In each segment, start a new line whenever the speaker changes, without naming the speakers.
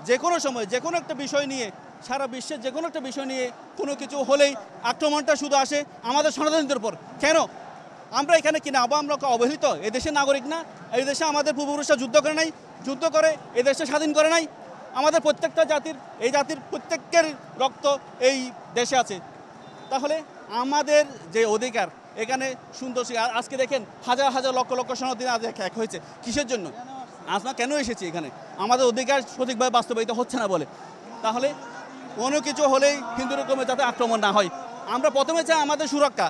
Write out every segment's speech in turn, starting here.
যে কোনো সময় যে কোনো একটা বিষয় নিয়ে সারা বিশ্বের যে কোনো একটা বিষয় নিয়ে কোনো কিছু হলেই আক্রমণটা শুধু আসে আমাদের সনাতনীদের উপর। কেন? আমরা এখানে কিনা আমরা অবহেলিত? এদেশের নাগরিক না? এই দেশে আমাদের পূর্বপুরুষরা যুদ্ধ করে নাই? যুদ্ধ করে এদেশে স্বাধীন করে নাই? আমাদের প্রত্যেকটা জাতির, এই জাতির প্রত্যেকের রক্ত এই দেশে আছে। তাহলে আমাদের যে অধিকার এখানে সুন্দর, আজকে দেখেন হাজার হাজার লক্ষ লক্ষ শরণার্থী আজ এক হয়েছে কিসের জন্য? আমরা কেন এসেছি এখানে? আমাদের অধিকার সঠিকভাবে বাস্তবায়িত হচ্ছে না বলে। তাহলে কোনো কিছু হলেই হিন্দু রকমের যাতে আক্রমণ না হয়। আমরা প্রথমে চাই আমাদের সুরক্ষা,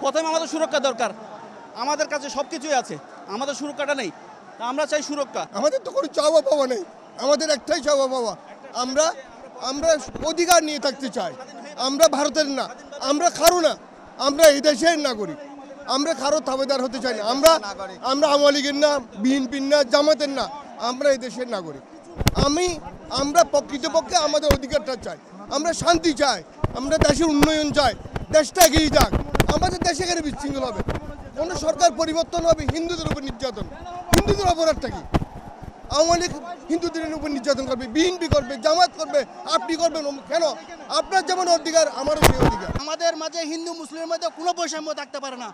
প্রথমে আমাদের সুরক্ষা দরকার। আমাদের কাছে সব কিছুই আছে, আমাদের সুরক্ষাটা নেই। আমরা চাই সুরক্ষা।
আমাদের তো কোনো চাওয়া পাওয়া নেই, আমাদের একটাই চাওয়া পাওয়া, আমরা আমরা অধিকার নিয়ে থাকতে চাই। আমরা ভারতের না, আমরা কারো না, আমরা এই দেশের নাগরিক। আমরা কারো তাবেদার হতে চাই না। আমরা আওয়ামী লীগের না, বিএনপির না, জামাতের না, আমরা এই দেশের নাগরিক। আমরা প্রকৃতপক্ষে আমাদের অধিকারটা চাই, আমরা শান্তি চাই, আমরা দেশের উন্নয়ন চাই, দেশটা এগিয়ে যাক। আমাদের দেশে এখানে বিশৃঙ্খল হবে, কোনো সরকার পরিবর্তন হবে, হিন্দুদের উপর নির্যাতন। হিন্দুদের অপরাধটা কি? আওয়ামী লীগ হিন্দুদের উপর নির্যাতন করবে, বিএনপি করবে, জামাত করবে, আপনি করবেন কেন? আপনার যেমন অধিকার আমারও সেই অধিকার।
আমাদের মাঝে হিন্দু মুসলিমের মধ্যে কোনো বৈষম্য থাকতে পারে না।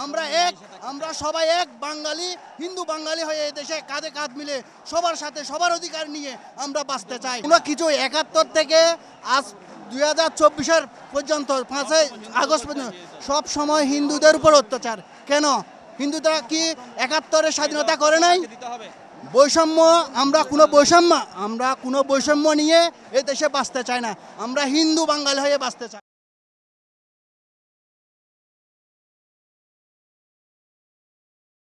আমরা এক, আমরা সবাই এক বাঙালি, হিন্দু বাঙালি হয়ে এই দেশে কাঁধে কাঁধ মিলে সবার সাথে সবার অধিকার নিয়ে আমরা বাঁচতে চাই। কোনো কিছু 71 থেকে আজ 2024 পর্যন্ত 5 আগস্ট পর্যন্ত সব সময় হিন্দুদের উপর অত্যাচার। কেন? হিন্দুরা কি 71-এর স্বাধীনতা করে নাই? বৈষম্য, আমরা কোনো বৈষম্য নিয়ে এই দেশে বাঁচতে চাই না। আমরা হিন্দু বাঙালি হয়ে বাঁচতে চাই।